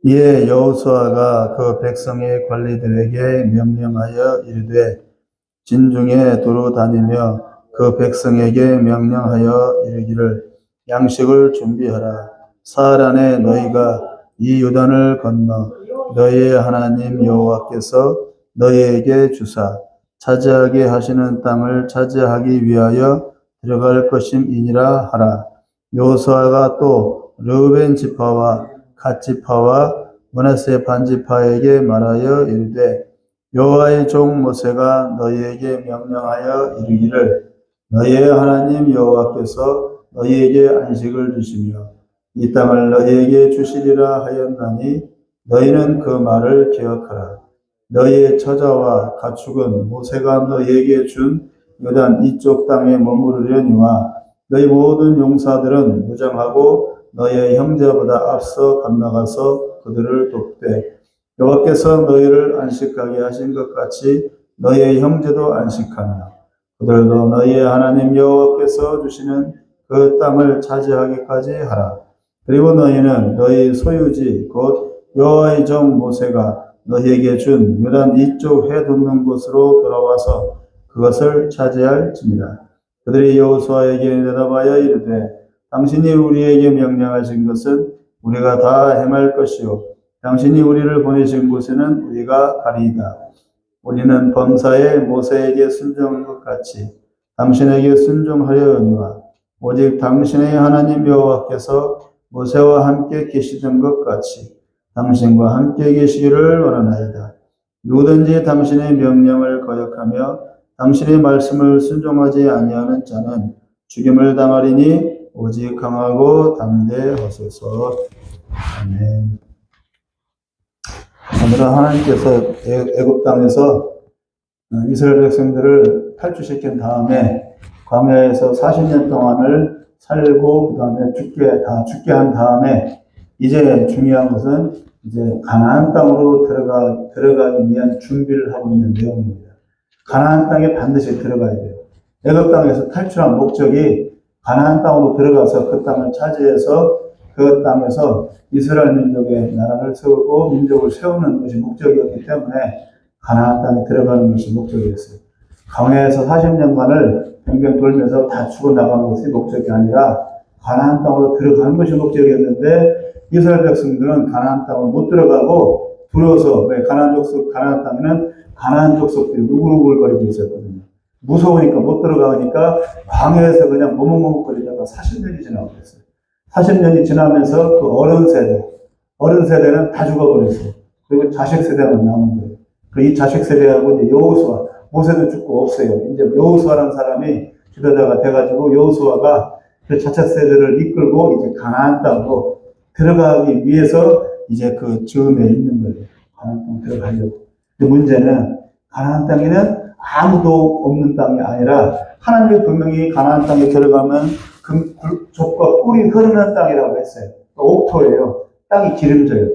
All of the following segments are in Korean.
이에 여호수아가 그 백성의 관리들에게 명령하여 이르되 진중에 두루 다니며 그 백성에게 명령하여 이르기를 양식을 준비하라. 사흘 안에 너희가 이 요단을 건너 너희의 하나님 여호와께서 너희에게 주사 차지하게 하시는 땅을 차지하기 위하여 들어갈 것임이니라 하라. 여호수아가 또 르우벤 지파와 갓 지파와 므낫세 반 지파에게 말하여 이르되 여호와의 종 모세가 너희에게 명령하여 이르기를 너희의 하나님 여호와께서 너희에게 안식을 주시며 이 땅을 너희에게 주시리라 하였나니 너희는 그 말을 기억하라. 너희의 처자와 가축은 모세가 너희에게 준 요단 이쪽 땅에 머무르려니와 너희 모든 용사들은 무장하고 너희의 형제보다 앞서 건너가서 그들을 돕되 여호와께서 너희를 안식하게 하신 것 같이 너희의 형제도 안식하며 그들도 너희의 하나님 여호와께서 주시는 그 땅을 차지하기까지 하라. 그리고 너희는 너희 소유지 곧 여호와의 종 모세가 너희에게 준 요단 이쪽 해 돋는 곳으로 돌아와서 그것을 차지할지니라. 그들이 여호수아에게 대답하여 이르되 당신이 우리에게 명령하신 것은 우리가 다 행할 것이요 당신이 우리를 보내신 곳에는 우리가 가리이다. 우리는 범사에 모세에게 순종한 것 같이 당신에게 순종하려니와 오직 당신의 하나님 여호와께서 모세와 함께 계시던 것 같이 당신과 함께 계시기를 원하나이다. 누구든지 당신의 명령을 거역하며 당신의 말씀을 순종하지 아니하는 자는 죽임을 당하리니 오직 강하고 담대하소서. 아멘. 오늘은 하나님께서 애굽 땅에서 이스라엘 백성들을 탈출시킨 다음에 광야에서 40년 동안을 살고 그 다음에 죽게 한 다음에 이제 중요한 것은 이제 가나안 땅으로 들어가기 위한 준비를 하고 있는 내용입니다. 가나안 땅에 반드시 들어가야 돼요. 애굽 땅에서 탈출한 목적이 가나안 땅으로 들어가서 그 땅을 차지해서 그 땅에서 이스라엘 민족의 나라를 세우고 민족을 세우는 것이 목적이었기 때문에 가나안 땅에 들어가는 것이 목적이었어요. 광야에서 40년간을 뱅뱅 돌면서 다 죽어나간 것이 목적이 아니라 가나안 땅으로 들어가는 것이 목적이었는데 이스라엘 백성들은 가나안 땅으로 못 들어가고 두려워서 왜 가나안 땅에는 가나안 족속들이 우글우글거리고 있었거든요. 무서우니까 못 들어가니까 광야에서 그냥 머뭇머뭇거리다가 40년이 지나고 있어요. 40년이 지나면서 그 어른 세대는 다 죽어버렸어요. 그리고 자식 세대만 남은 거예요. 이 자식 세대하고 이제 여호수아, 모세도 죽고 없어요. 이제 여호수아라는 사람이 지도자가 돼가지고 여호수아가 그 자식 세대를 이끌고 이제 가나안 땅으로 들어가기 위해서 이제 그 즈음에 있는 거예요. 가나안 땅 들어가려고. 근데 문제는 가나안 땅에는 아무도 없는 땅이 아니라 하나님이 분명히 가나안 땅에 들어가면 족과 꿀이 흐르는 땅이라고 했어요. 옥토예요. 땅이 기름져요.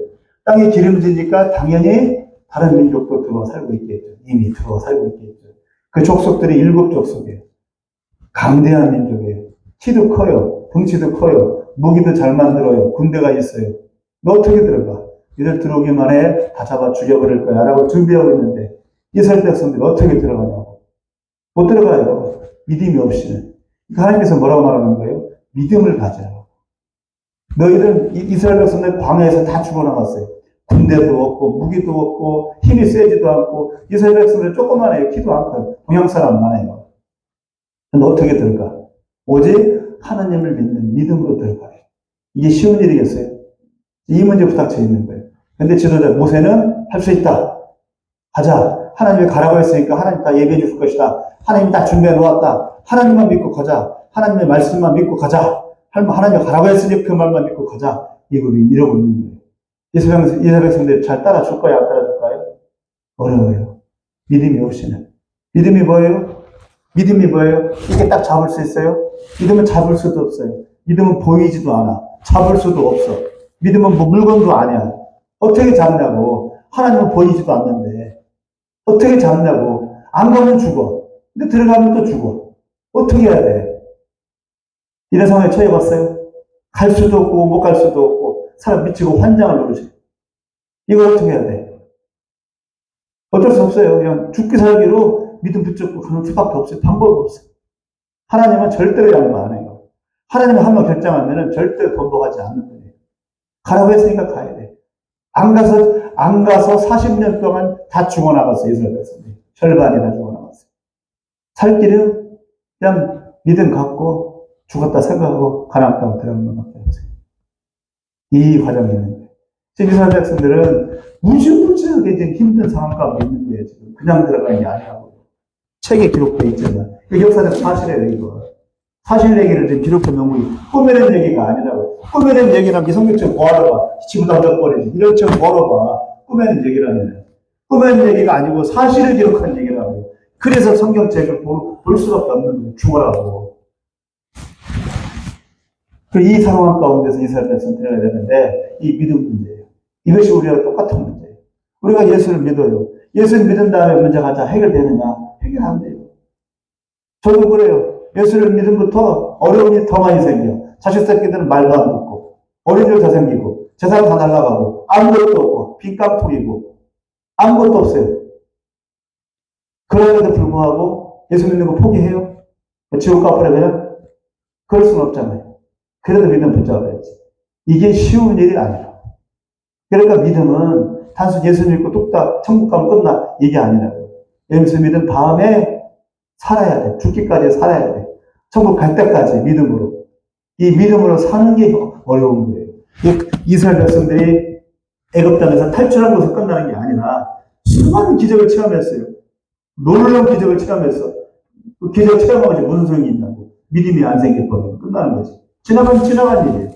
땅이 기름지니까 당연히 다른 민족도 들어와 살고 있겠죠. 이미 들어와 살고 있겠죠. 그 족속들이 7족속이에요. 강대한 민족이에요. 키도 커요. 덩치도 커요. 무기도 잘 만들어요. 군대가 있어요. 너 어떻게 들어가? 이들 들어오기만 해. 다 잡아 죽여버릴 거야. 라고 준비하고 있는데 이스라엘 백성들이 어떻게 들어가냐고. 못 들어가요. 믿음이 없이는. 하나님께서 뭐라고 말하는 거예요? 믿음을 가져라. 너희는 이스라엘 백성들 광야에서 다 죽어나갔어요. 군대도 없고 무기도 없고 힘이 세지도 않고 이스라엘 백성들 조그만해요. 키도 안 커요. 동양 사람 많아요. 근데 어떻게 들어가? 오직 하나님을 믿는 믿음으로 들어가요. 이게 쉬운 일이겠어요? 이 문제 부닥쳐 있는 거예요. 근데 지도자 모세는 할 수 있다. 가자. 하나님이 가라고 했으니까 하나님 다 얘기해 줄 것이다. 하나님 다 준비해 놓았다. 하나님만 믿고 가자. 하나님의 말씀만 믿고 가자. 하나님이 가라고 했으니 그 말만 믿고 가자. 이러고 있는 거예요. 이스라엘 백성들 잘 따라줄까요? 안 따라줄까요? 어려워요. 믿음이 없이는. 믿음이 뭐예요? 이게 딱 잡을 수 있어요? 믿음은 잡을 수도 없어요. 믿음은 보이지도 않아. 잡을 수도 없어. 믿음은 뭐 물건도 아니야. 어떻게 잡냐고. 하나님은 보이지도 않는데. 어떻게 잡냐고. 안 가면 죽어. 근데 들어가면 또 죽어. 어떻게 해야 돼? 이런 상황에 처해봤어요? 갈 수도 없고 못 갈 수도 없고 사람 미치고 환장을 누르죠. 이거 어떻게 해야 돼? 어쩔 수 없어요. 그냥 죽기 살기로 믿음 붙잡고 가는 수밖에 없어요. 방법이 없어요. 하나님은 절대로 양보 안 해요. 하나님은 한번 결정하면 절대 번복하지 않는 거예요. 가라고 했으니까 가야 돼. 안 가서 40년 동안 다 죽어나갔어요. 이스라엘 백성들이. 절반이 다 죽어나갔어요. 살 길은 그냥 믿음 갖고 죽었다 생각하고 가나안 땅 들어가는 것밖에 없어요. 이 과정이 있는 거예요. 지금 이스라엘 백성들은 무지무지하게 지금 힘든 상황 가운데 있는 거예요. 지금 그냥 들어가는 게 아니라고. 책에 기록되어 있잖아요. 그 역사적 사실이에요, 이거. 사실 얘기를 지금 기록해 놓은 거 꾸며낸 얘기가 아니라고. 꾸며낸 얘기라면 성경책 뭐하러 봐. 지구다 몇 이런 책 뭐하러 봐. 꾸며낸 얘기라면. 꾸며낸 얘기가 아니고 사실을 기록한 얘기라고. 그래서 성경책을 볼 수밖에 없는 거예요. 죽어라고. 이 상황 가운데서 이스라엘 백성 데려야 되는데 이 믿음 문제예요. 이것이 우리가 똑같은 문제예요. 우리가 예수를 믿어요. 예수를 믿은 다음에 문제가 다 해결되느냐? 해결 안 돼요. 저도 그래요. 예수를 믿음부터 어려운 일이 더 많이 생겨. 자식 새끼들은 말도 안 듣고, 어린이들 더 생기고, 재산 다 날라가고, 아무것도 없고, 빚깡통이고, 아무것도 없어요. 그럼에도 불구하고 예수 믿는 거 포기해요? 지옥 가버려 그냥? 그럴 수는 없잖아요. 그래도 믿음 붙잡아야지. 이게 쉬운 일이 아니라. 그러니까 믿음은 단순히 예수 믿고 뚝딱 천국 가면 끝나 이게 아니라고. 예수 믿은 다음에 살아야 돼. 죽기까지 살아야 돼. 천국 갈 때까지 믿음으로. 이 믿음으로 사는 게 어려운 거예요. 이스라엘 백성들이 애굽 땅에서 탈출한 것으로 끝나는 게 아니라 수많은 기적을 체험했어요. 놀라운 기적을 체험했어. 그 기적 체험하고 무슨 소용이 있냐고. 믿음이 안 생겨버리면 끝나는 거지. 지나간 일이에요.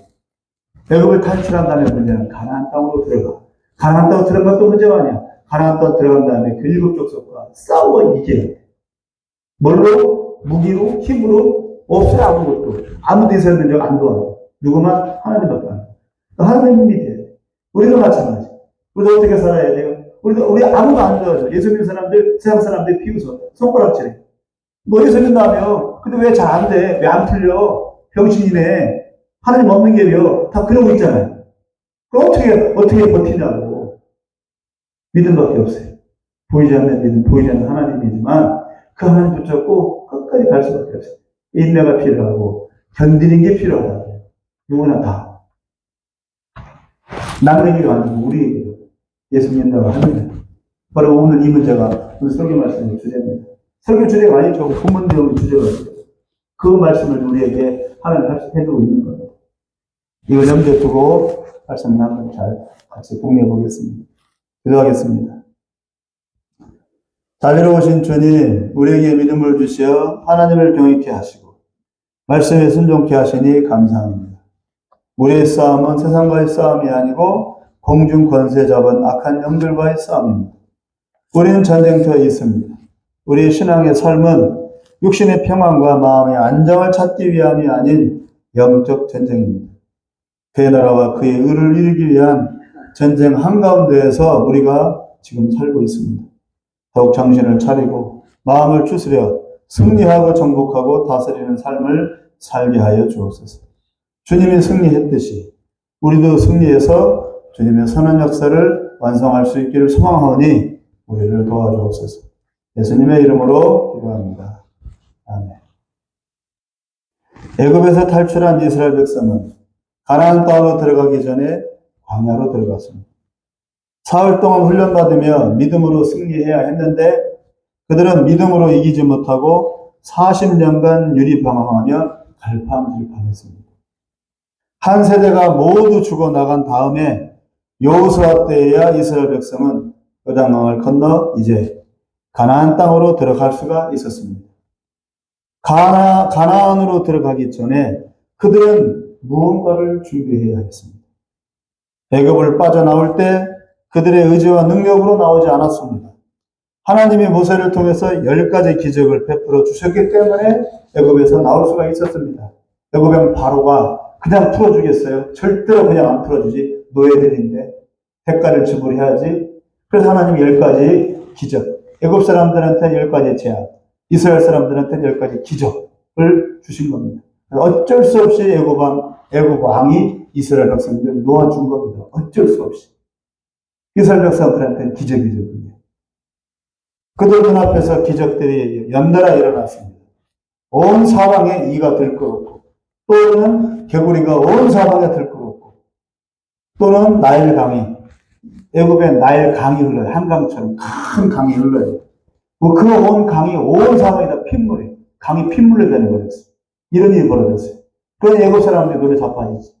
애굽을 탈출한 다음에 문제는 가나안 땅으로 들어가. 가나안 땅으로 들어간 것도 문제가 아니야. 가나안 땅으로 들어간 다음에 그 일곱 족속과 싸워 이겨야 돼. 뭘로? 무기로? 힘으로? 없어요, 아무것도. 아무도 이스라엘 민족 안 도와줘. 누구만? 하나님밖에 안 도와줘. 하나님 믿어야 돼. 우리도 마찬가지. 우리도 어떻게 살아야 돼요? 우리 아무도 안 도와줘. 예수 믿는 사람들, 세상 사람들 비웃어. 손가락질해. 뭐 예수 믿는다며. 근데 왜 잘 안 돼? 왜 안 풀려? 병신이네. 하나님 없는 게요. 다 그러고 있잖아요. 그럼 어떻게 버티냐고. 믿음밖에 없어요. 보이지 않는 믿음, 보이지 않는 하나님이지만 그 하나님 붙잡고 끝까지 갈 수밖에 없어요. 인내가 필요하고 견디는 게 필요하다. 누구나 다. 남 얘기가 아니고 우리 얘기로 예수 믿는다고 합니다. 바로 오늘 이 문제가 오늘 설교 말씀의 주제입니다. 설교 주제가 아니죠. 본문 내용의 주제가 있어요. 그 말씀을 우리에게 하나님 해주고 있는 거예요. 이걸 염두에 두고 말씀을 한번 잘 같이 공유해 보겠습니다. 기도하겠습니다. 자비로우신 주님, 우리에게 믿음을 주시어 하나님을 경외케 하시고 말씀에 순종케 하시니 감사합니다. 우리의 싸움은 세상과의 싸움이 아니고 공중 권세 잡은 악한 영들과의 싸움입니다. 우리는 전쟁터에 있습니다. 우리의 신앙의 삶은 육신의 평안과 마음의 안정을 찾기 위함이 아닌 영적 전쟁입니다. 그의 나라와 그의 의를 이루기 위한 전쟁 한가운데에서 우리가 지금 살고 있습니다. 더욱 정신을 차리고 마음을 추스려 승리하고 정복하고 다스리는 삶을 살게 하여 주옵소서. 주님이 승리했듯이 우리도 승리해서 주님의 선한 역사를 완성할 수 있기를 소망하오니 우리를 도와주옵소서. 예수님의 이름으로 기도합니다. 아멘. 애굽에서 탈출한 이스라엘 백성은 가나안 땅으로 들어가기 전에 광야로 들어갔습니다. 사흘 동안 훈련받으며 믿음으로 승리해야 했는데 그들은 믿음으로 이기지 못하고 40년간 유리방황하며 갈팡질팡했습니다. 한 세대가 모두 죽어나간 다음에 여호수아 때에야 이스라엘 백성은 요단강을 건너 이제 가나안 땅으로 들어갈 수가 있었습니다. 가나안으로 들어가기 전에 그들은 무언가를 준비해야 했습니다. 애굽을 빠져나올 때 그들의 의지와 능력으로 나오지 않았습니다. 하나님이 모세를 통해서 10가지 기적을 베풀어 주셨기 때문에 애굽에서 나올 수가 있었습니다. 애굽의 바로가 그냥 풀어주겠어요? 절대로 그냥 안 풀어주지. 노예들인데 대가를 지불해야지. 그래서 하나님이 10가지 기적, 애굽 사람들한테 10가지 제안, 이스라엘 사람들한테 10가지 기적을 주신 겁니다. 어쩔 수 없이 애굽 왕이 이스라엘 백성들을 놓아준 겁니다. 어쩔 수 없이. 이스라엘 백성들한테는 기적이죠. 그들 눈앞에서 기적들이 연달아 일어났습니다. 온 사방에 이가 들끓었고, 또는 개구리가 온 사방에 들끓었고, 또는 나일 강이, 애굽의 나일 강이 흘러요. 한강처럼 큰 강이 흘러요. 그 온 강이 온 사방에 다 핏물이에요. 강이 핏물로 되어버렸어요. 이런 일이 벌어졌어요. 그래서 애굽 사람들이 노래 자빠지지.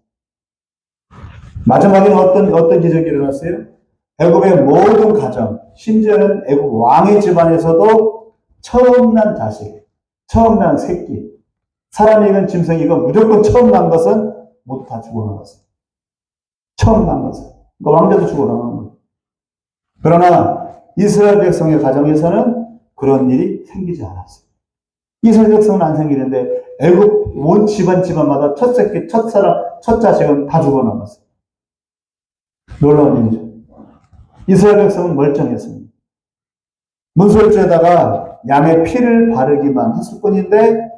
마지막에는 어떤 기적이 일어났어요? 애굽의 모든 가정, 심지어는 애굽 왕의 집안에서도 처음 난 자식, 처음 난 새끼, 사람이건 짐승이건 무조건 처음 난 것은 모두 다 죽어나갔어요. 처음 난 것은. 그러니까 왕자도 죽어나간 거예요. 그러나 이스라엘 백성의 가정에서는 그런 일이 생기지 않았어요. 이스라엘 백성은 안 생기는데 애굽 온 집안마다 첫 새끼, 첫 사람, 첫 자식은 다 죽어나갔어요. 놀라운 일이죠. 이스라엘 백성은 멀쩡했습니다. 문설주에다가 양의 피를 바르기만 했을 뿐인데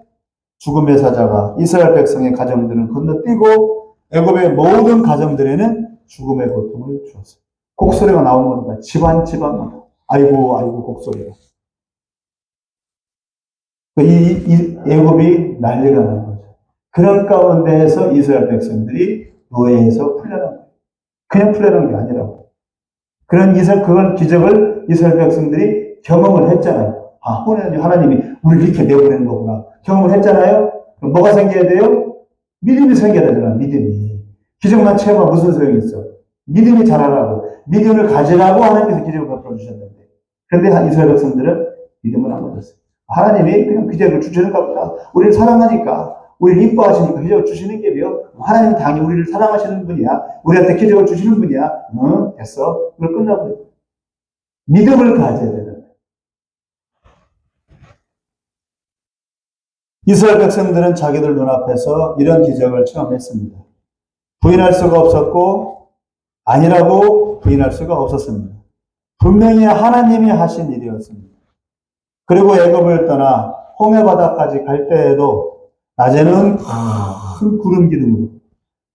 죽음의 사자가 이스라엘 백성의 가정들은 건너뛰고 애굽의 모든 가정들에는 죽음의 고통을 주었어요. 곡소리가 나온 겁니다. 집안마다. 아이고 곡소리가. 이 애굽이 난리가 난 거죠. 그런 가운데에서 이스라엘 백성들이 노예에서 풀려난 거예요. 그냥 풀려난 게 아니라고. 그걸 기적을 이스라엘 백성들이 경험을 했잖아요. 아, 하나님이 우리를 이렇게 내보내는 거구나. 경험을 했잖아요. 그럼 뭐가 생겨야 돼요? 믿음이 생겨야 되잖아, 믿음이. 기적만 체험하면 무슨 소용이 있어? 믿음이 자라라고. 믿음을 가지라고 하나님께서 기적을 베풀어 주셨는데. 그런데 이스라엘 백성들은 믿음을 안 가졌어요. 하나님이 그냥 기적을 주시는가 보다. 우리를 사랑하니까, 우리를 이뻐하시니까 기적을 주시는 게요. 하나님은 당연히 우리를 사랑하시는 분이야. 우리한테 기적을 주시는 분이야. 응, 됐어. 이걸 끝나버려. 믿음을 가져야 되는. 이스라엘 백성들은 자기들 눈앞에서 이런 기적을 체험했습니다. 부인할 수가 없었고 아니라고 부인할 수가 없었습니다. 분명히 하나님이 하신 일이었습니다. 그리고 애굽을 떠나 홍해 바다까지 갈 때에도 낮에는 큰 구름 기둥으로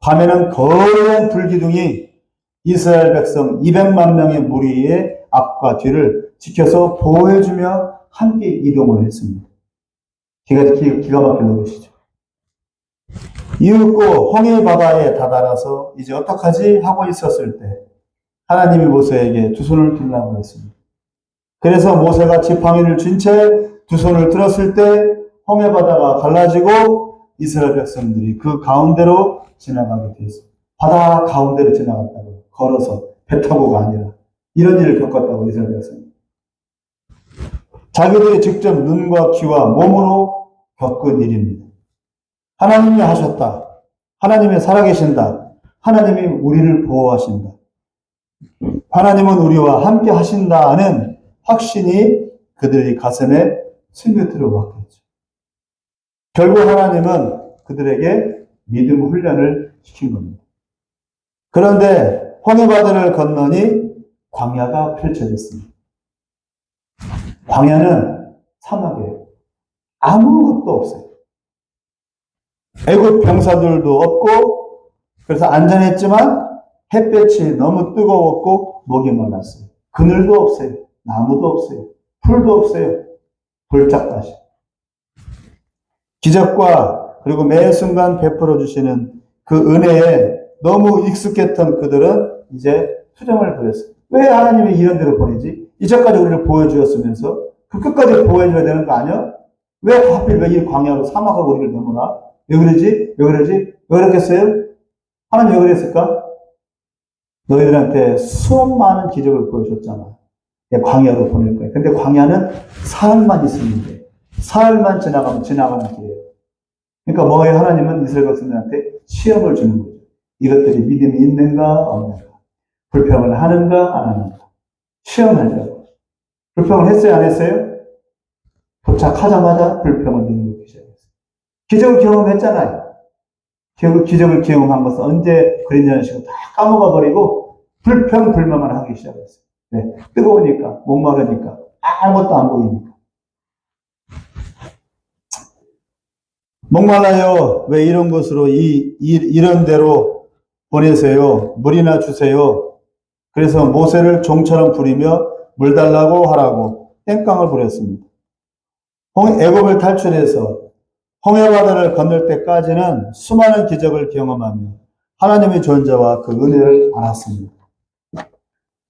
밤에는 거대한 불 기둥이 이스라엘 백성 200만 명의 무리의 앞과 뒤를 지켜서 보호해주며 함께 이동을 했습니다. 기가 막힌 노릇이죠. 이윽고 홍해 바다에 다다라서 이제 어떡하지 하고 있었을 때 하나님이 모세에게 두 손을 들라고 했습니다. 그래서 모세가 지팡이를 쥔 채 두 손을 들었을 때 홍해 바다가 갈라지고 이스라엘 백성들이 그 가운데로 지나가게 되었습니다. 바다 가운데로 지나갔다고. 걸어서 배 타고가 아니라 이런 일을 겪었다고 이스라엘 백성이. 자기들이 직접 눈과 귀와 몸으로 겪은 일입니다. 하나님이 하셨다. 하나님이 살아계신다. 하나님이 우리를 보호하신다. 하나님은 우리와 함께 하신다는 확신이 그들의 가슴에 스며들어 왔겠죠. 결국 하나님은 그들에게 믿음 훈련을 시킨 겁니다. 그런데 홍해바다를 건너니 광야가 펼쳐졌습니다. 광야는 사막이에요. 아무것도 없어요. 애굽 병사들도 없고 그래서 안전했지만 햇볕이 너무 뜨거웠고 목이 말랐어요. 그늘도 없어요. 나무도 없어요. 풀도 없어요. 돌짝다시. 기적과 그리고 매 순간 베풀어 주시는 그 은혜에 너무 익숙했던 그들은 이제 투정을 부렸어요. 왜 하나님이 이런 데로 보내지? 이제까지 우리를 보여주었으면서 그 끝까지 보여줘야 되는 거 아니야? 왜 하필 왜 이 광야로 사막하고 우리를 내모나? 왜 그러지? 왜 그러지? 왜 그랬겠어요? 하나님 왜 그랬을까? 너희들한테 수업 많은 기적을 보여줬잖아. 광야로 보낼 거야. 근데 광야는 사흘만 있으면 돼. 사흘만 지나가면 길이에요. 그러니까 뭐예요? 하나님은 이스라엘 백성들한테 시험을 주는 거죠. 이것들이 믿음이 있는가 없는가. 불평을 하는가 안 하는가. 시험하려고. 불평을 했어요? 안 했어요? 도착하자마자 불평을 내놓기 시작했어요. 기적을 경험했잖아요. 기적을 경험한 것은 언제 그랬냐는 식으로 다 까먹어 버리고 불평 불만만 하기 시작했어요. 네. 뜨거우니까, 목마르니까, 아무것도 안 보이니까. 목말라요. 왜 이런 곳으로 이런 데로 보내세요? 물이나 주세요. 그래서 모세를 종처럼 부리며 물 달라고 하라고 땡깡을 부렸습니다. 애굽을 탈출해서 홍해바다를 건널 때까지는 수많은 기적을 경험하며 하나님의 존재와 그 은혜를 알았습니다.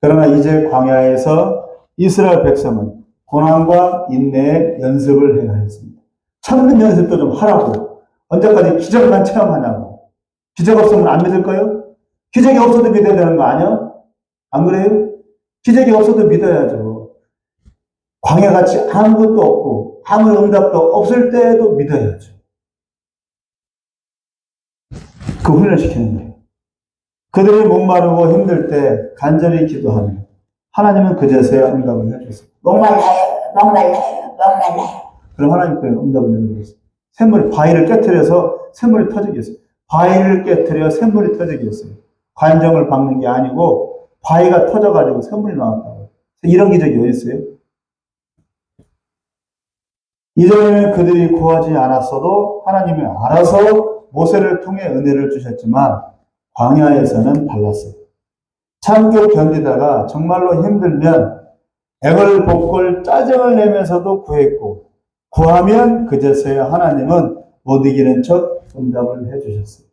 그러나 이제 광야에서 이스라엘 백성은 고난과 인내의 연습을 해야 했습니다. 참는 연습도 좀 하라고. 언제까지 기적만 체험하냐고. 기적 없으면 안 믿을까요? 기적이 없어도 믿어야 되는 거 아니야? 안 그래요? 기적이 없어도 믿어야죠. 광야같이 아무것도 없고 아무 응답도 없을 때도 믿어야죠. 그 훈련시키는 거예요. 그들이 목마르고 힘들 때 간절히 기도하면 하나님은 그제서야 응답을 해주세요. 목말라요. 그럼 하나님께서 응답을 해주세요. 샘물이 바위를 깨트려서 샘물이 터지게 했어요. 바위를 깨트려 샘물이 터지게 했어요. 관정을 박는 게 아니고 바위가 터져가지고 샘물이 나왔다고. 이런 기적이 어디 있어요? 이전에는 그들이 구하지 않았어도 하나님이 알아서 모세를 통해 은혜를 주셨지만 광야에서는 달랐어요. 참고 견디다가 정말로 힘들면 애걸복걸 짜증을 내면서도 구했고 구하면 그제서야 하나님은 못 이기는 척 응답을 해주셨어요.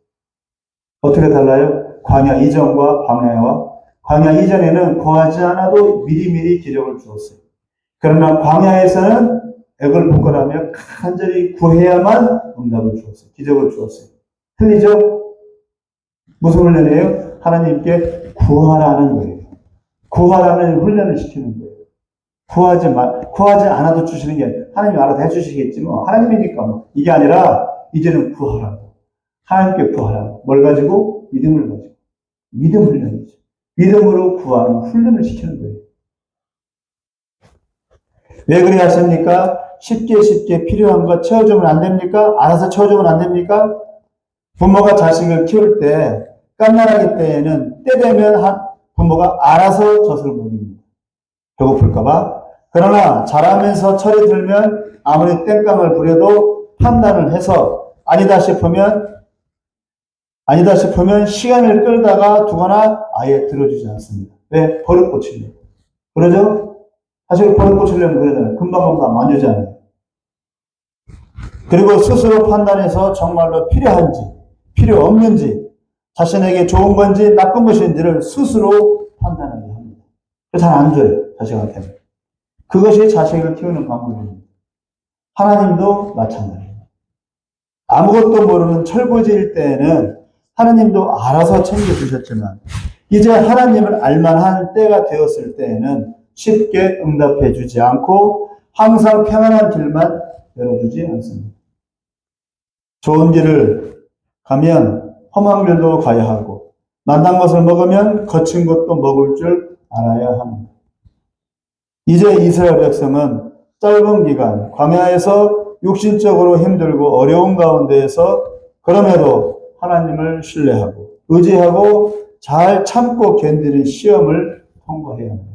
어떻게 달라요? 광야 이전과 광야 이전에는 구하지 않아도 미리미리 기적을 주었어요. 그러나 광야에서는 애걸복걸하며 간절히 구해야만 응답을 주었어요. 기적을 주었어요. 틀리죠? 무슨 훈련이에요? 하나님께 구하라는 거예요. 구하라는 훈련을 시키는 거예요. 구하지 않아도 주시는 게 하나님이 알아서 해주시겠지 뭐. 하나님이니까 뭐. 이게 아니라 이제는 구하라고. 하나님께 구하라고. 뭘 가지고? 믿음을 가지고. 믿음 훈련이죠. 믿음으로 구하는 훈련을 시키는 거예요. 왜 그래 하십니까? 쉽게 필요한 거 채워주면 안 됩니까? 알아서 채워주면 안 됩니까? 부모가 자식을 키울 때 깐난하기 때에는 때 되면 부모가 알아서 젖을 먹입니다. 배고플까봐. 그러나 자라면서 철이 들면 아무리 땡깡을 부려도 판단을 해서 아니다 싶으면 시간을 끌다가 두거나 아예 들어주지 않습니다. 왜? 버릇 고치려고. 그러죠? 사실 버릇 고치려면 그러잖아요. 금방 만지잖아요. 그리고 스스로 판단해서 정말로 필요한지, 필요 없는지, 자신에게 좋은 건지 나쁜 것인지를 스스로 판단하게 합니다. 잘 안 줘요, 자식한테는. 그것이 자식을 키우는 방법입니다. 하나님도 마찬가지입니다. 아무것도 모르는 철부지일 때에는 하나님도 알아서 챙겨주셨지만 이제 하나님을 알만한 때가 되었을 때에는 쉽게 응답해 주지 않고 항상 평안한 길만 열어주지 않습니다. 좋은 길을 가면 험한 길도 가야 하고 만난 것을 먹으면 거친 것도 먹을 줄 알아야 합니다. 이제 이스라엘 백성은 짧은 기간 광야에서 육신적으로 힘들고 어려운 가운데에서 그럼에도 하나님을 신뢰하고 의지하고 잘 참고 견디는 시험을 통과해야 합니다.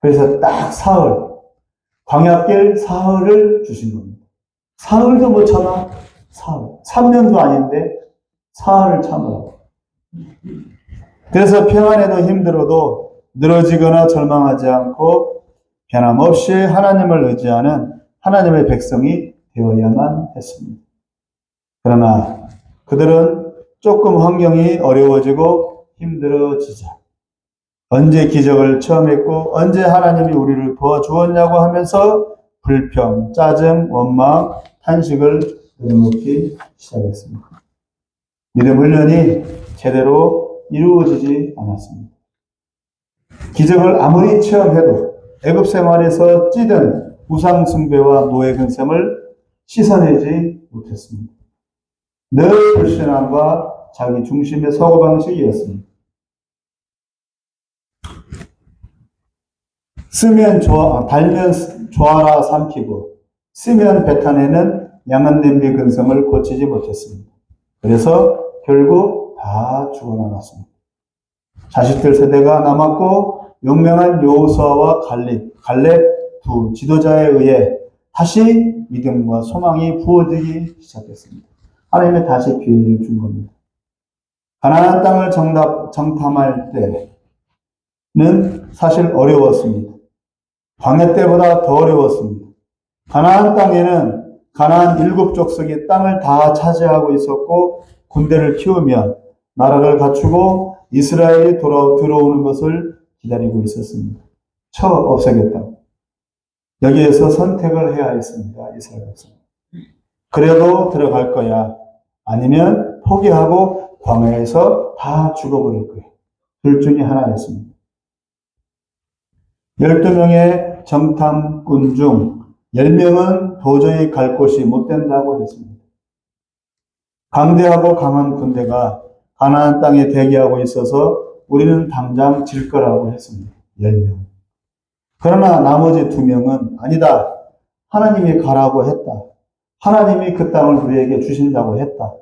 그래서 딱 사흘, 광야길 사흘을 주신 겁니다. 사흘도 못 참아? 사흘. 3년도 아닌데 사흘을 참으라고. 그래서 평안해도 힘들어도 늘어지거나 절망하지 않고 변함없이 하나님을 의지하는 하나님의 백성이 되어야만 했습니다. 그러나 그들은 조금 환경이 어려워지고 힘들어지자 언제 기적을 체험했고 언제 하나님이 우리를 도와주었냐고 하면서 불평, 짜증, 원망, 탄식을 늘어놓기 시작했습니다. 믿음 훈련이 제대로 이루어지지 않았습니다. 기적을 아무리 체험해도 애굽 생활에서 찌든 우상 숭배와 노예 근성을 씻어내지 못했습니다. 늘 불신앙과 자기 중심의 사고방식이었습니다. 달면 좋아라 삼키고 쓰면 뱉어내는 양한 냄비 근성을 고치지 못했습니다. 그래서 결국 다 죽어나갔습니다. 자식들 세대가 남았고 용맹한 여호수아와 갈렙 두 지도자에 의해 다시 믿음과 소망이 부어지기 시작했습니다. 하나님이 다시 기회를 준 겁니다. 가나안 땅을 정탐할 때 사실 어려웠습니다. 광야 때보다 더 어려웠습니다. 가나안 땅에는 가나안 7족속이 땅을 다 차지하고 있었고 군대를 키우며 나라를 갖추고 이스라엘이 들어오는 것을 기다리고 있었습니다. 없애겠다고. 여기에서 선택을 해야 했습니다. 이스라엘 백성. 그래도 들어갈 거야. 아니면 포기하고 광야에서 다 죽어버릴 거야. 둘 중에 하나였습니다. 12명의 정탐꾼 중 10명은 도저히 갈 곳이 못 된다고 했습니다. 강대하고 강한 군대가 가나안 땅에 대기하고 있어서 우리는 당장 질 거라고 했습니다. 10명. 그러나 나머지 2명은 아니다. 하나님이 가라고 했다. 하나님이 그 땅을 우리에게 주신다고 했다.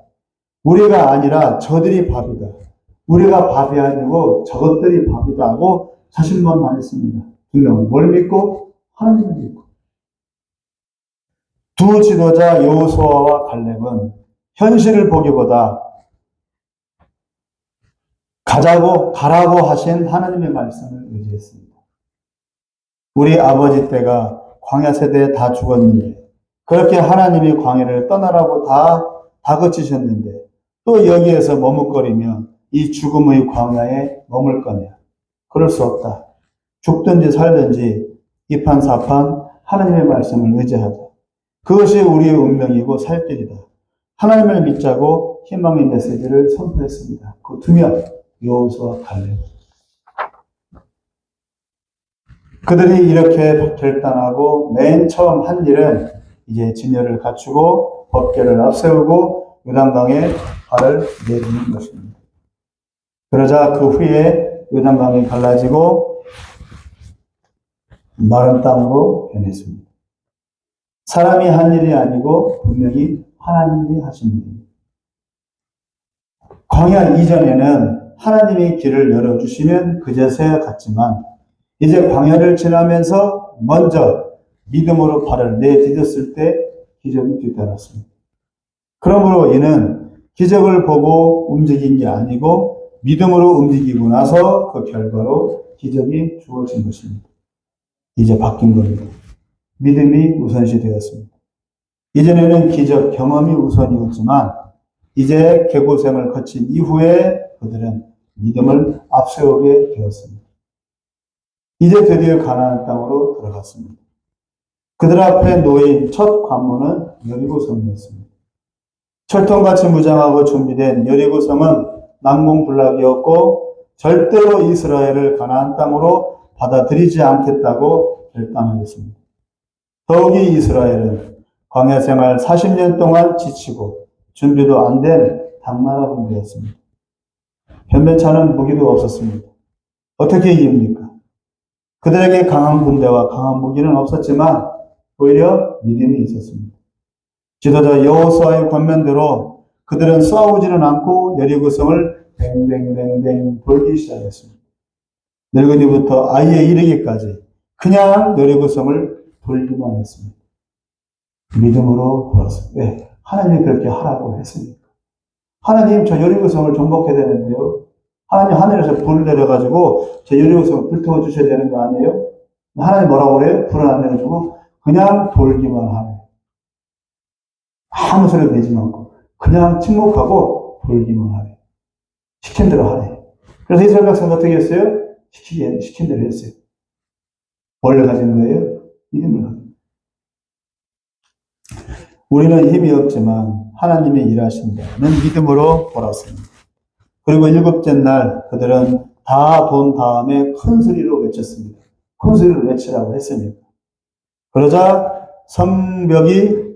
우리가 아니라 저들이 밥이다. 우리가 밥이 아니고 저것들이 밥이다 하고 자신만만했습니다. 2명은 뭘 믿고? 하나님을 믿고. 두 지도자 여호수아와 갈렙은 현실을 보기보다 가라고 하신 하나님의 말씀을 의지했습니다. 우리 아버지 때가 광야 세대에 다 죽었는데 그렇게 하나님이 광야를 떠나라고 다 다그치셨는데 또 여기에서 머뭇거리며 이 죽음의 광야에 머물 거냐. 그럴 수 없다. 죽든지 살든지 이판사판 하나님의 말씀을 의지하자. 그것이 우리의 운명이고 살 길이다. 하나님을 믿자고 희망의 메시지를 선포했습니다. 그 2명, 여호수아 갈렙. 그들이 이렇게 결단하고 맨 처음 한 일은 이제 진열을 갖추고 법궤를 앞세우고 요단강에 발을 내딛는 것입니다. 그러자 그 후에 요단강이 갈라지고 마른 땅으로 변했습니다. 사람이 한 일이 아니고 분명히 하나님이 하신 일입니다. 광야 이전에는 하나님이 길을 열어주시면 그제서야 갔지만 이제 광야를 지나면서 먼저 믿음으로 발을 내디뎠을 때 기적이 뒤따랐습니다. 그러므로 이는 기적을 보고 움직인 게 아니고 믿음으로 움직이고 나서 그 결과로 기적이 주어진 것입니다. 이제 바뀐 겁니다. 믿음이 우선시 되었습니다. 이전에는 기적 경험이 우선이었지만 이제 개고생을 거친 이후에 그들은 믿음을 앞세우게 되었습니다. 이제 드디어 가나안 땅으로 들어갔습니다. 그들 앞에 놓인 첫 관문은 여리고성이었습니다. 철통같이 무장하고 준비된 여리고성은 난공불락이었고 절대로 이스라엘을 가나안 땅으로 받아들이지 않겠다고 결단하였습니다. 더욱이 이스라엘은 광야 생활 40년 동안 지치고 준비도 안 된 당나라 군대였습니다. 변변찮은 무기도 없었습니다. 어떻게 이깁니까? 그들에게 강한 군대와 강한 무기는 없었지만 오히려 믿음이 있었습니다. 지도자 여호수아의 권면대로 그들은 싸우지는 않고 여리고성을 뱅뱅뱅뱅 돌기 시작했습니다. 늙은이부터 아이에 이르기까지 그냥 여리고성을 돌기만 했습니다. 믿음으로 돌았습니다. 왜? 하나님이 그렇게 하라고 했으니까. 하나님 저 여리고성을 정복해야 되는데요. 하나님 하늘에서 불을 내려가지고 저 여리고성을 불태워 주셔야 되는 거 아니에요? 하나님 뭐라고 그래요? 불을 안 내려주고 그냥 돌기만 하네. 아무 소리도 내지 않고 그냥 침묵하고 돌기만 하네. 시킨 대로 하네. 그래서 이스라엘 백성은 어떻게 했어요? 시킨 대로 했어요. 원래 가진 거예요? 믿음을 가진 거예요. 우리는 힘이 없지만 하나님이 일하신다는 믿음으로 돌았습니다. 그리고 7째 날 그들은 다 돈 다음에 큰 소리로 외쳤습니다. 큰 소리로 외치라고 했으니까. 그러자 성벽이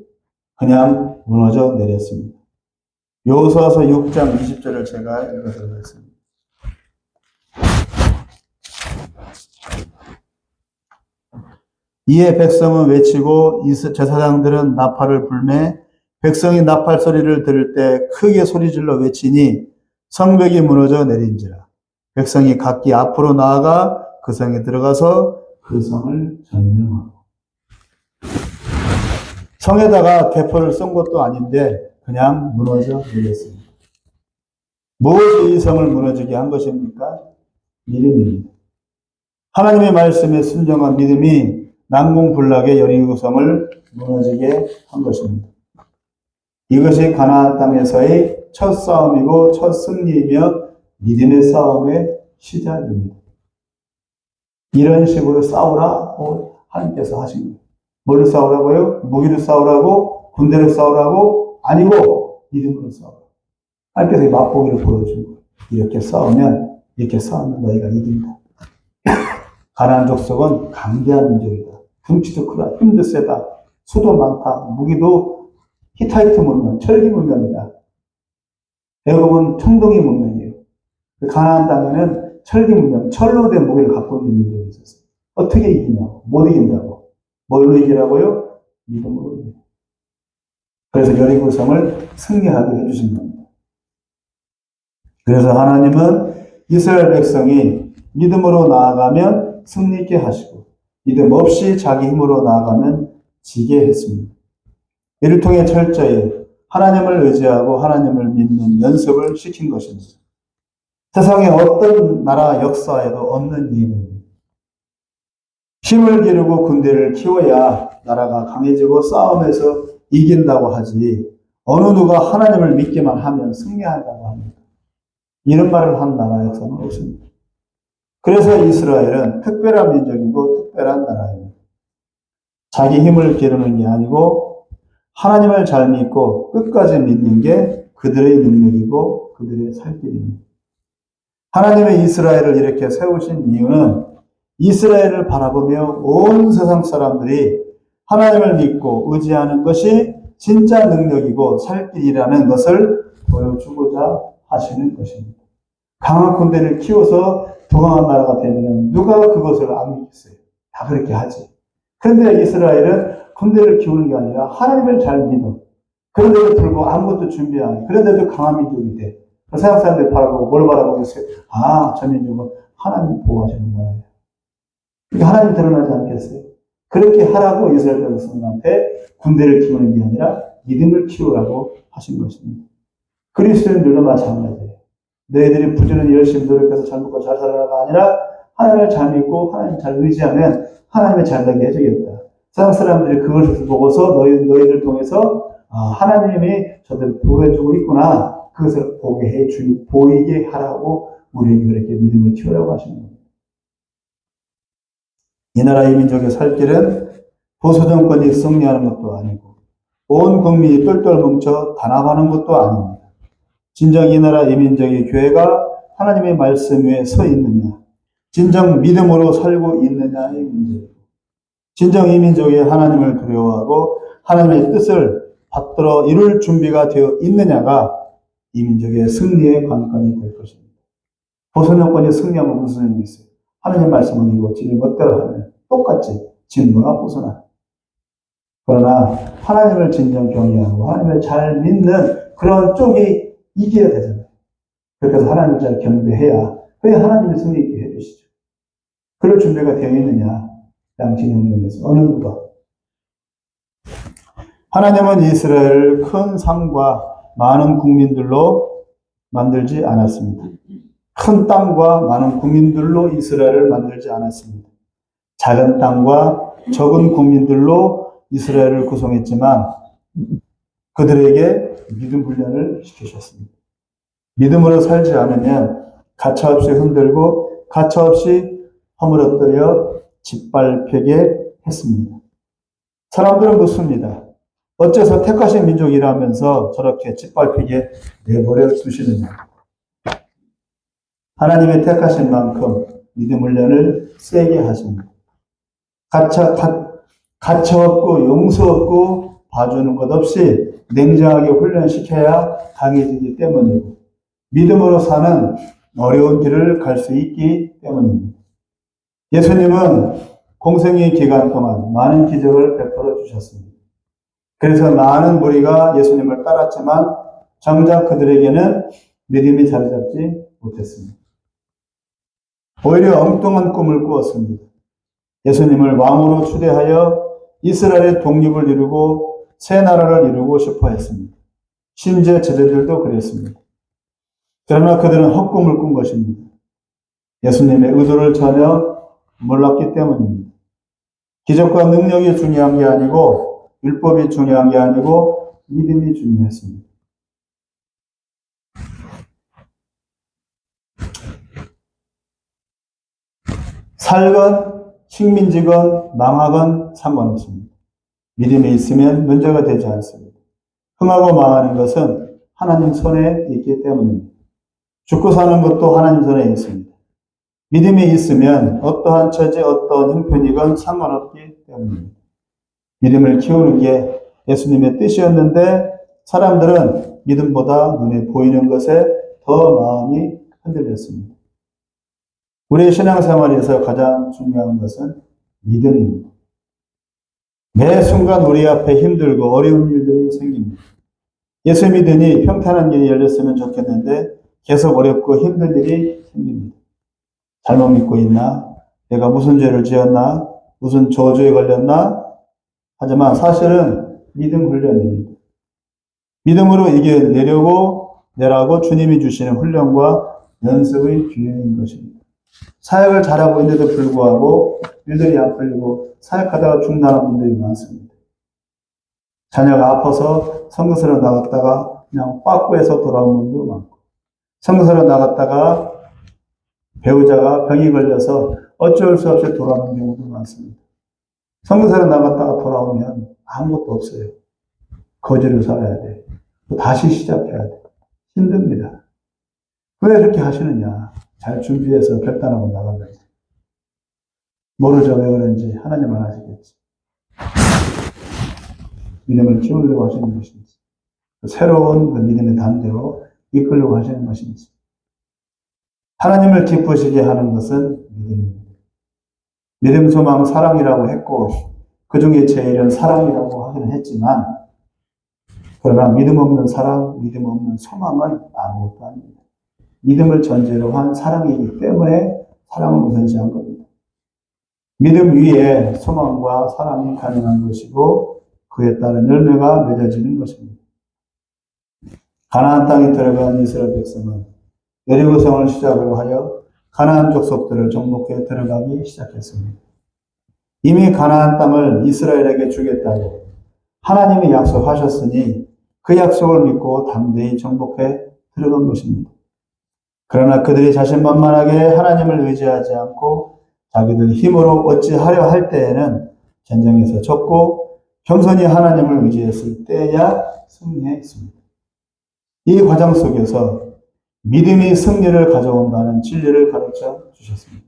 그냥 무너져 내렸습니다. 여호수아서 6장 20절을 제가 읽어드리겠습니다. 이에 백성은 외치고 제사장들은 나팔을 불매 백성이 나팔 소리를 들을 때 크게 소리질러 외치니 성벽이 무너져 내린지라. 백성이 각기 앞으로 나아가 그 성에 들어가서 그 성을 점령하고. 성에다가 대포를 쏜 것도 아닌데 그냥 무너져 내렸습니다. 무엇이 이 성을 무너지게 한 것입니까? 믿음입니다. 하나님의 말씀에 순종한 믿음이 난공불락의 여리고성을 무너지게 한 것입니다. 이것이 가나안 땅에서의 첫 싸움이고 첫 승리이며 믿음의 싸움의 시작입니다. 이런 식으로 싸우라고 하나님께서 하신 거예요. 뭘로 싸우라고요? 무기로 싸우라고? 군대로 싸우라고? 아니고 믿음으로 싸우라고. 하나님께서 맛보기를 보여준 거예요. 이렇게 싸우면 너희가 이긴다. 가나안 족속은 강대한 민족이다. 덩치도 크다. 힘도 세다. 수도 많다. 무기도 히타이트 문명, 철기 문명이다. 애굽은 청동기 문명이에요. 가나안 땅에는 철기 문명, 철로 된 무기를 갖고 있는 민족이 있었어요. 어떻게 이기냐고. 못 이긴다고. 뭘로 이기라고요? 믿음으로 이기라. 그래서 여리고성을 승리하게 해주신 겁니다. 그래서 하나님은 이스라엘 백성이 믿음으로 나아가면 승리 있게 하시고 믿음 없이 자기 힘으로 나아가면 지게 했습니다. 이를 통해 철저히 하나님을 의지하고 하나님을 믿는 연습을 시킨 것입니다. 세상의 어떤 나라 역사에도 없는 일입니다. 힘을 기르고 군대를 키워야 나라가 강해지고 싸움에서 이긴다고 하지 어느 누가 하나님을 믿기만 하면 승리한다고 합니다. 이런 말을 한 나라 역사는 없습니다. 그래서 이스라엘은 특별한 민족이고 특별한 나라입니다. 자기 힘을 기르는 게 아니고 하나님을 잘 믿고 끝까지 믿는 게 그들의 능력이고 그들의 살 길입니다. 하나님의 이스라엘을 이렇게 세우신 이유는 이스라엘을 바라보며 온 세상 사람들이 하나님을 믿고 의지하는 것이 진짜 능력이고 살 길이라는 것을 보여주고자 하시는 것입니다. 강한 군대를 키워서 동강한 나라가 되면 누가 그것을 안 믿겠어요? 다 그렇게 하지. 그런데 이스라엘은 군대를 키우는 게 아니라 하나님을 잘 믿어. 그런데도 불구하고 아무것도 준비 안 해. 그런데도 강한 민족이 돼. 세상 사람들이 바라보고 뭘 바라보겠어요? 아, 저 민족은 하나님 보호하시는 나라예요. 그러니까 하나님이 드러나지 않겠어요? 그렇게 하라고 이스라엘 백성들한테 군대를 키우는 게 아니라 믿음을 키우라고 하신 것입니다. 그리스도인들도 마찬가지예요. 너희들이 부지런히 열심히 노력해서 잘 먹고 잘 살아라가 아니라 하나님을 잘 믿고 하나님을 잘 의지하면 하나님을 잘 되게 해주겠다. 세상 사람들이 그것을 보고서 너희들 통해서 하나님이 저들을 보호해주고 있구나. 그것을 보이게 하라고 우리에게 그렇게 믿음을 키우라고 하시는 겁니다. 이 나라 이 민족의 살 길은 보수 정권이 승리하는 것도 아니고 온 국민이 똘똘 뭉쳐 단합하는 것도 아닙니다. 진정 이 나라 이 민족의 교회가 하나님의 말씀 위에 서 있느냐, 진정 믿음으로 살고 있느냐의 문제입니다. 진정 이 민족이 하나님을 두려워하고 하나님의 뜻을 받들어 이룰 준비가 되어 있느냐가 이 민족의 승리의 관건이 될 것입니다. 보수 정권이 승리하면 무슨 소용이 있어요? 하나님 말씀은 이거 지금 멋대로 하면 똑같이 진보나 보수나. 그러나 하나님을 진정 경외하고 하나님을 잘 믿는 그런 쪽이 이겨야 되잖아요. 그렇게 해서 하나님을 잘 경배해야 그래야 하나님이 승리 있게 해주시죠. 그럴 준비가 되어 있느냐? 양진영령에서 어느 누가? 하나님은 이스라엘을 큰 상과 많은 국민들로 만들지 않았습니다. 큰 땅과 많은 국민들로 이스라엘을 만들지 않았습니다. 작은 땅과 적은 국민들로 이스라엘을 구성했지만 그들에게 믿음 훈련을 시키셨습니다. 믿음으로 살지 않으면 가차없이 흔들고 가차없이 허물어뜨려 짓밟히게 했습니다. 사람들은 묻습니다. 어째서 택하신 민족이라면서 저렇게 짓밟히게 내버려 두시느냐. 하나님의 택하신 만큼 믿음 훈련을 세게 하십니다. 가차 없고 용서 없고 봐주는 것 없이 냉정하게 훈련시켜야 강해지기 때문이고 믿음으로 사는 어려운 길을 갈 수 있기 때문입니다. 예수님은 공생의 기간 동안 많은 기적을 베풀어 주셨습니다. 그래서 많은 무리가 예수님을 따랐지만 정작 그들에게는 믿음이 자리 잡지 못했습니다. 오히려 엉뚱한 꿈을 꾸었습니다. 예수님을 왕으로 추대하여 이스라엘의 독립을 이루고 새 나라를 이루고 싶어 했습니다. 심지어 제자들도 그랬습니다. 그러나 그들은 헛꿈을 꾼 것입니다. 예수님의 의도를 전혀 몰랐기 때문입니다. 기적과 능력이 중요한 게 아니고 율법이 중요한 게 아니고 믿음이 중요했습니다. 살건 식민지건 망하건 상관없습니다. 믿음이 있으면 문제가 되지 않습니다. 흥하고 망하는 것은 하나님 손에 있기 때문입니다. 죽고 사는 것도 하나님 손에 있습니다. 믿음이 있으면 어떠한 처지, 어떠한 형편이건 상관없기 때문입니다. 믿음을 키우는 게 예수님의 뜻이었는데 사람들은 믿음보다 눈에 보이는 것에 더 마음이 흔들렸습니다. 우리의 신앙생활에서 가장 중요한 것은 믿음입니다. 매 순간 우리 앞에 힘들고 어려운 일들이 생깁니다. 예수 믿으니 평탄한 길이 열렸으면 좋겠는데 계속 어렵고 힘든 일이 생깁니다. 잘못 믿고 있나? 내가 무슨 죄를 지었나? 무슨 저주에 걸렸나? 하지만 사실은 믿음 훈련입니다. 믿음으로 이겨내라고 주님이 주시는 훈련과 연습의 기회인 것입니다. 사역을 잘하고 있는데도 불구하고 일들이 안 풀리고 사역하다가 중단한 분들이 많습니다. 자녀가 아파서 선교사로 나갔다가 그냥 빠꾸해서 돌아온 분도 많고, 선교사로 나갔다가 배우자가 병이 걸려서 어쩔 수 없이 돌아오는 경우도 많습니다. 선교사로 나갔다가 돌아오면 아무것도 없어요. 거지로 살아야 돼. 또 다시 시작해야 돼. 힘듭니다. 왜 이렇게 하시느냐? 잘 준비해서 결단하고 나간다. 모르죠. 왜 그런지 하나님은 아시겠지. 믿음을 키우려고 하시는 것인지, 새로운 그 믿음의 단계로 이끌려고 하시는 것인지. 하나님을 기쁘시게 하는 것은 믿음입니다. 믿음, 소망, 사랑이라고 했고 그 중에 제일은 사랑이라고 하기는 했지만 그러나 믿음 없는 사랑, 믿음 없는 소망은 아무것도 아닙니다. 믿음을 전제로 한 사랑이기 때문에 사랑을 우선시한 겁니다. 믿음 위에 소망과 사랑이 가능한 것이고 그에 따른 열매가 맺어지는 것입니다. 가나안 땅에 들어간 이스라엘 백성은 여리고성을 시작으로 하여 가나안 족속들을 정복해 들어가기 시작했습니다. 이미 가나안 땅을 이스라엘에게 주겠다고 하나님이 약속하셨으니 그 약속을 믿고 담대히 정복해 들어간 것입니다. 그러나 그들이 자신만만하게 하나님을 의지하지 않고 자기들 힘으로 어찌하려 할 때에는 전쟁에서 졌고 겸손히 하나님을 의지했을 때야 승리했습니다. 이 과정 속에서 믿음이 승리를 가져온다는 진리를 가르쳐 주셨습니다.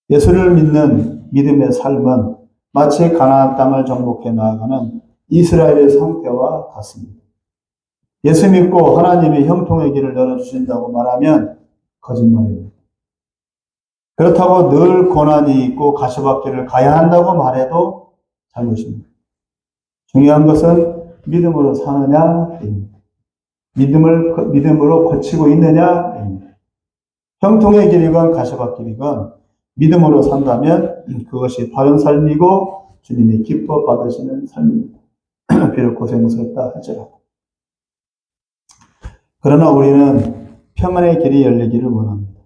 예수를 믿는 믿음의 삶은 마치 가나안 땅을 정복해 나아가는 이스라엘의 상태와 같습니다. 예수 믿고 하나님이 형통의 길을 열어주신다고 말하면 거짓말입니다. 그렇다고 늘 고난이 있고 가시밭길을 가야 한다고 말해도 잘못입니다. 중요한 것은 믿음으로 사느냐입니다. 믿음으로 거치고 있느냐입니다. 형통의 길이건 가시밭길이건 믿음으로 산다면 그것이 바른 삶이고 주님이 기뻐 받으시는 삶입니다. 비록 고생스럽다 할지라도. 그러나 우리는 평안의 길이 열리기를 원합니다.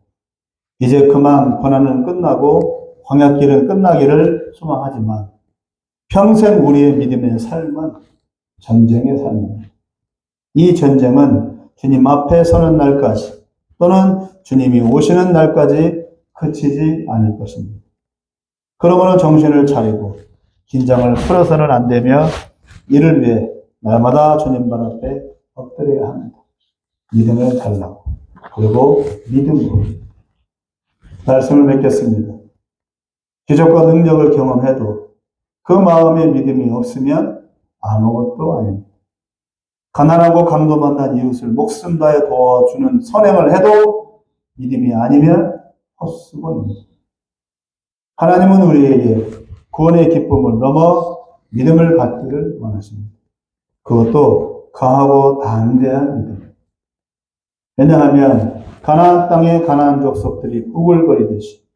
이제 그만 고난은 끝나고 광야길은 끝나기를 소망하지만 평생 우리의 믿음의 삶은 전쟁의 삶입니다. 이 전쟁은 주님 앞에 서는 날까지 또는 주님이 오시는 날까지 그치지 않을 것입니다. 그러므로 정신을 차리고 긴장을 풀어서는 안 되며 이를 위해 날마다 주님 발 앞에 엎드려야 합니다. 믿음을 달라고. 그리고 믿음으로. 말씀을 맺겠습니다. 기적과 능력을 경험해도 그 마음에 믿음이 없으면 아무것도 아닙니다. 가난하고 강도 만난 이웃을 목숨 다해 도와주는 선행을 해도 믿음이 아니면 헛수고입니다. 하나님은 우리에게 구원의 기쁨을 넘어 믿음을 갖기를 원하십니다. 그것도 강하고 담대한 믿음. 왜냐하면 가나안 땅의 가나안 족속들이 우글거리듯이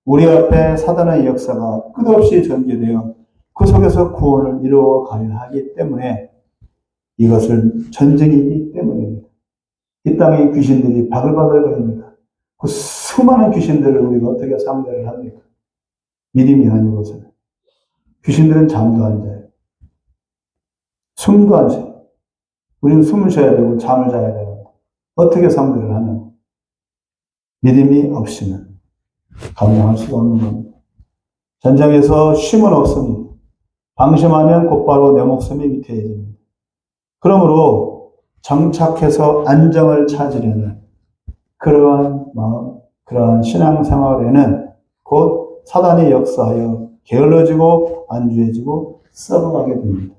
우리 앞에 사단의 역사가 끝없이 전개되어 그 속에서 구원을 이루어 가야 하기 때문에 이것은 전쟁이기 때문입니다. 이 땅의 귀신들이 바글바글거립니다. 그 수많은 귀신들을 우리가 어떻게 상대를 합니까? 믿음이 아니고서는. 귀신들은 잠도 안 자요. 숨도 안 쉬어요. 우리는 숨을 쉬어야 되고 잠을 자야 되는데 어떻게 상대를 하면 믿음이 없이는 감당할 수가 없는 겁니다. 전쟁에서 쉼은 없습니다. 방심하면 곧바로 내 목숨이 위태해집니다. 그러므로 정착해서 안정을 찾으려는 그러한 마음, 그러한 신앙생활에는 곧 사단이 역사하여 게을러지고 안주해지고 썩어가게 됩니다.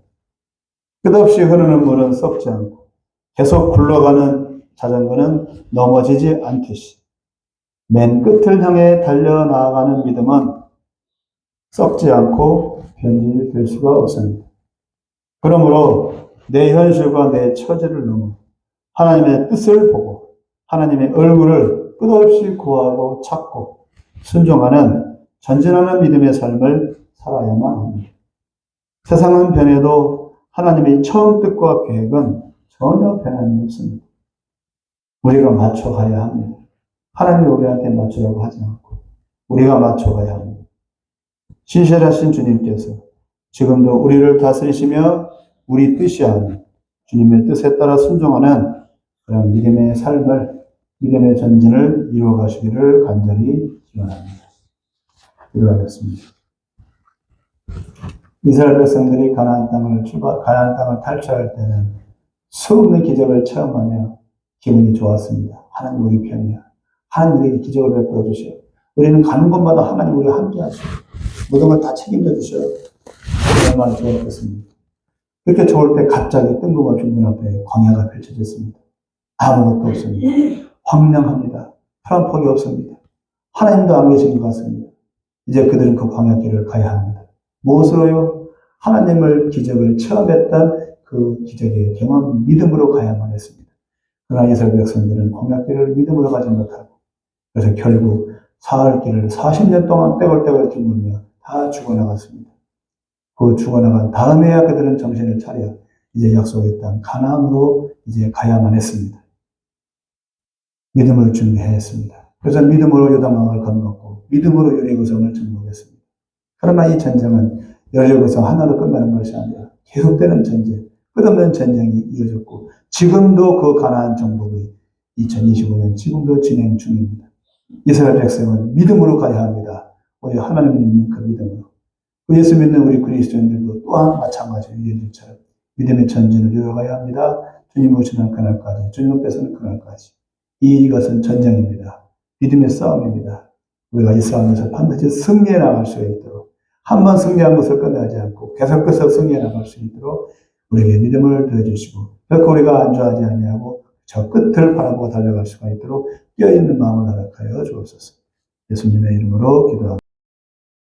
끝없이 흐르는 물은 썩지 않고 계속 굴러가는 자전거는 넘어지지 않듯이 맨 끝을 향해 달려나가는 믿음은 썩지 않고 변질될 수가 없습니다. 그러므로 내 현실과 내 처지를 넘어 하나님의 뜻을 보고 하나님의 얼굴을 끝없이 구하고 찾고 순종하는 전진하는 믿음의 삶을 살아야만 합니다. 세상은 변해도 하나님의 처음 뜻과 계획은 전혀 변함이 없습니다. 우리가 맞춰가야 합니다. 하나님이 우리한테 맞추라고 하지 않고 우리가 맞춰가야 합니다. 신실하신 주님께서 지금도 우리를 다스리시며 우리 뜻이 아닌 주님의 뜻에 따라 순종하는 그런 믿음의 삶을, 믿음의 전진을 이루어 가시기를 간절히 기원합니다. 기도하겠습니다. 이스라엘 백성들이 가나안 땅을 탈취할 때는 수없는 기적을 체험하며 기분이 좋았습니다. 하나님 우리 편이야. 하나님 우리에게 기적을 베풀어 주셔. 우리는 가는 곳마다 하나님 우리와 함께 하시고 모든 걸 다 책임져 주셔. 얼마나 좋았겠습니까? 그렇게 좋을 때 갑자기 뜬금없이 눈앞에 광야가 펼쳐졌습니다. 아무것도 없습니다. 황량합니다. 파란 폭이 없습니다. 하나님도 안 계신 것 같습니다. 이제 그들은 그 광야길을 가야 합니다. 무엇으로요? 하나님을 기적을 체험했던 그 기적의 경험 믿음으로 가야만 했습니다. 그러나 이스라엘 백성들은 광야길을 믿음으로 가지 못하고 그래서 결국 사흘 길을 40년 동안 떼굴떼굴 뒹굴며 다 죽어나갔습니다. 그 죽어나간 다음에야 그들은 정신을 차려 이제 약속의 땅 가나안으로 이제 가야만 했습니다. 믿음을 준비했습니다. 그래서 믿음으로 요단강을 건넜고 믿음으로 여리고성을 정복했습니다. 그러나 이 전쟁은 여리고성 하나로 끝나는 것이 아니라 계속되는 전쟁, 끝없는 전쟁이 이어졌고 지금도 그 가나안 정복이 2025년 지금도 진행 중입니다. 이스라엘 백성은 믿음으로 가야 합니다. 오직 하나님을 믿는 그 믿음으로. 그 예수 믿는 우리 그리스도인들도 또한 마찬가지로 이들처럼 믿음의 전진을 이뤄가야 합니다. 주님 오시는 그날까지, 주님 앞에서는 그날까지. 이것은 전쟁입니다. 믿음의 싸움입니다. 우리가 이 싸움에서 반드시 승리해 나갈 수 있도록 한 번 승리한 것을 끝나지 않고 계속해서 승리해 나갈 수 있도록 우리에게 믿음을 더해주시고 결코 우리가 안주하지 아니하고 저 끝을 바라보고 달려갈 수가 있도록 깨어있는 마음을 허락하여 주옵소서. 예수님의 이름으로 기도합니다.